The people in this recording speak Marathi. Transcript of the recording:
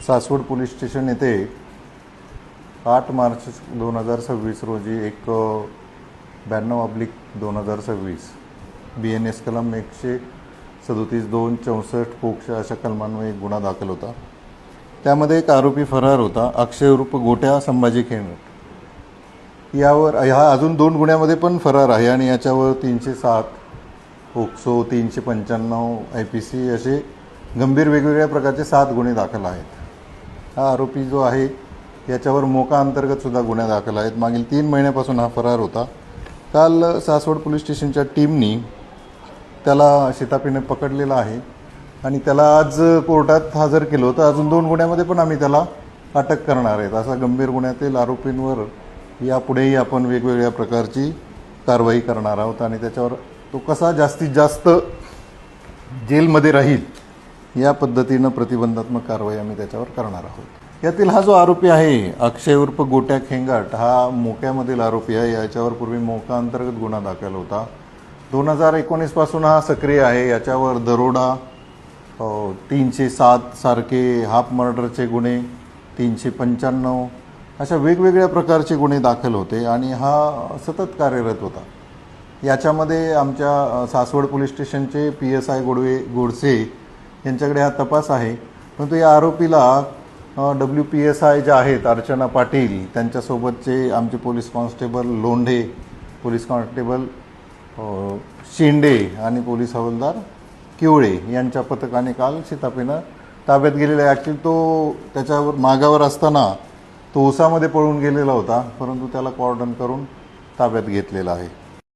सासवड पोलीस स्टेशन येथे 8 मार्च 2026 रोजी एक 92/2026 BNS कलम 137(2) 64 अशा कलमांवर एक गुन्हा दाखल होता। त्यामध्ये एक आरोपी फरार होता, अक्षय उर्फ गोट्या संभाजी खेंगट। यावर अजून 2 गुन्ह्यामध्ये पण फरार आहे आणि याच्यावर 307 पोक्सो, 395 IPC असे गंभीर वेगवेगळ्या प्रकारचे 7 गुन्हे दाखल आहेत। हा आरोपी जो आहे याच्यावर मोका अंतर्गत सुद्धा गुन्हे दाखल आहेत। मागील 3 महिन्यापासून हा फरार होता। काल सासवड पोलीस स्टेशनच्या टीमनी त्याला शिताफीने पकडलेला आहे आणि त्याला आज कोर्टात हजर केलं होतं। अजून 2 गुन्ह्यामध्ये पण आम्ही त्याला अटक करणार आहेत। असा गंभीर गुन्ह्यातील आरोपींवर यापुढेही आपण वेगवेगळ्या प्रकारची कारवाई करणार आहोत आणि त्याच्यावर तो कसा जास्तीत जास्त जेलमध्ये राहील या पद्धतीनं प्रतिबंधात्मक कारवाई आम्ही त्याच्यावर करणार आहोत। यातील हा जो आरोपी आहे अक्षय उर्फ गोट्या खेंगट हा मोक्यामधील आरोपी आहे। याच्यावर पूर्वी मोका अंतर्गत गुन्हा दाखल होता। 2019 पासून हा सक्रिय आहे। याच्यावर दरोडा, 307 सारखे हाफ मर्डरचे गुन्हे, 395 अशा वेगवेगळ्या प्रकारचे गुन्हे दाखल होते आणि हा सतत कार्यरत होता। याच्यामध्ये आमच्या सासवड पोलीस स्टेशनचे PSI गोडसे यांच्याकडे हा तपास आहे, परंतु या आरोपीला WPSI जे आहेत अर्चना पाटील त्यांच्यासोबतचे आमचे police constable Londhe, police constable Shinde आणि पोलीस हवालदार किवळे यांच्या पथकाने काल शिताफीनं ताब्यात गेलेला आहे। ॲक्च्युली तो त्याच्यावर मागावर असताना तो उसामध्ये पळून गेलेला होता, परंतु त्याला कॉर्डन करून ताब्यात घेतलेला आहे।